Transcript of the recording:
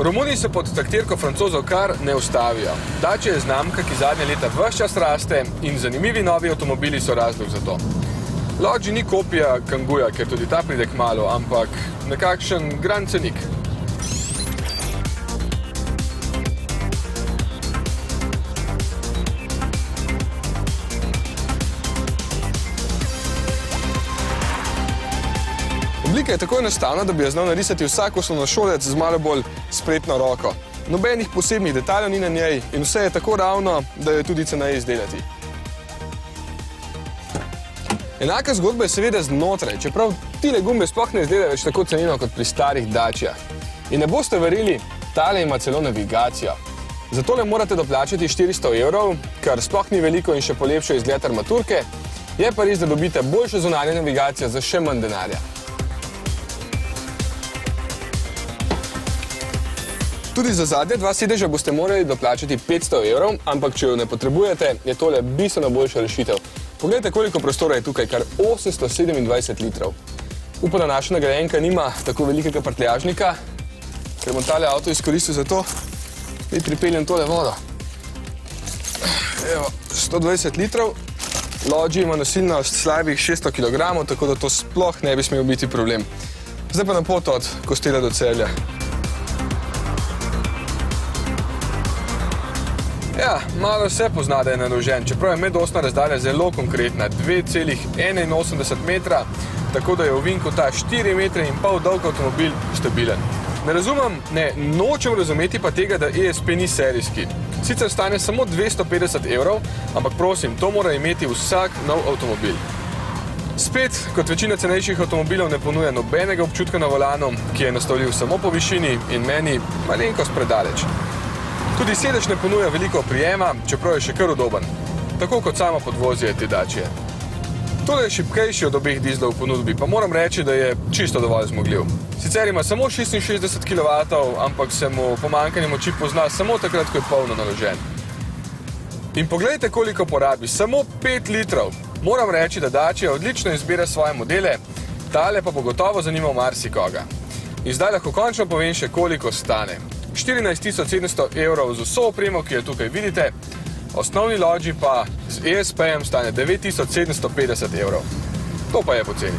Romuni se pod taktirko Francozov kar ne ustavijo. Dacia je znamka, ki zadnje leta ves čas raste in zanimivi novi avtomobili so razlog za to. Logi ni kopija Kanguja, ker tudi ta pride kmalu, ampak nekakšen grand cenik. Oblika je tako enostavna, da bi jo znal narisati vsak osnovnošolec z malo bolj spretno roko. Nobenih posebnih detajlov ni na njej in vse je tako ravno, da jo je tudi ceneje izdelati. Enaka zgodba je seveda znotraj, čeprav tile gumbe sploh ne izgledajo več tako ceneno kot pri starih Daciah. In ne boste verjeli, tale ima celo navigacijo. Zato le morate doplačati 400 €, kar sploh ni veliko in še polepša izgled armaturke, je pa res, da dobite boljšo zunanjo navigacijo za še manj denarja. Tudi za zadnje dva sedeža boste morali doplačati 500 €, ampak če jo ne potrebujete, je tole bistveno boljša rešitev. Poglejte, koliko prostora je tukaj, kar 827 litrov. Upam, da naša nagrajenka nima tako velikega prtljažnika, ker bom tale avto izkoristil za to, da pripeljem tole vodo. Evo, 120 litrov, Logi ima nosilnost slabih 600 kg, tako da to sploh ne bi smel biti problem. Zdaj pa na pot od Kostela do Celja. Ja, malo se pozna, da je naložen, čeprav je medosna razdalja zelo konkretna, 2,81 metra, tako da je v vinku ta 4,5 metra dolg avtomobil stabilen. Ne razumem, nočem razumeti pa tega, da ESP ni serijski. Sicer stane samo 250 €, ampak prosim, to mora imeti vsak nov avtomobil. Spet, kot večina cenejših avtomobilov, ne ponuja nobenega občutka na volanu, ki je nastavljiv samo po višini in meni malenkost predaleč. Tudi sedež ne ponuja veliko oprijema, čeprav je še kar udoben, tako kot sama podvozje te Dacie. Tole je šibkejši od obeh dizlov v ponudbi, pa moram reči, da je čisto dovolj zmogljiv. Sicer ima samo 66 kW, ampak se mu pomanjkanje moči pozna samo takrat, ko je polno naložen. In poglejte, koliko porabi, samo 5 litrov. Moram reči, da Dacia odlično izbira svoje modele, tale pa bo gotovo zanimal marsikoga. In zdaj lahko končno povem še, koliko stane. 14.700 € z vso opremo, ki jo tukaj vidite, osnovni Logi pa z ESP-jem stane 9.750 €. To pa je poceni.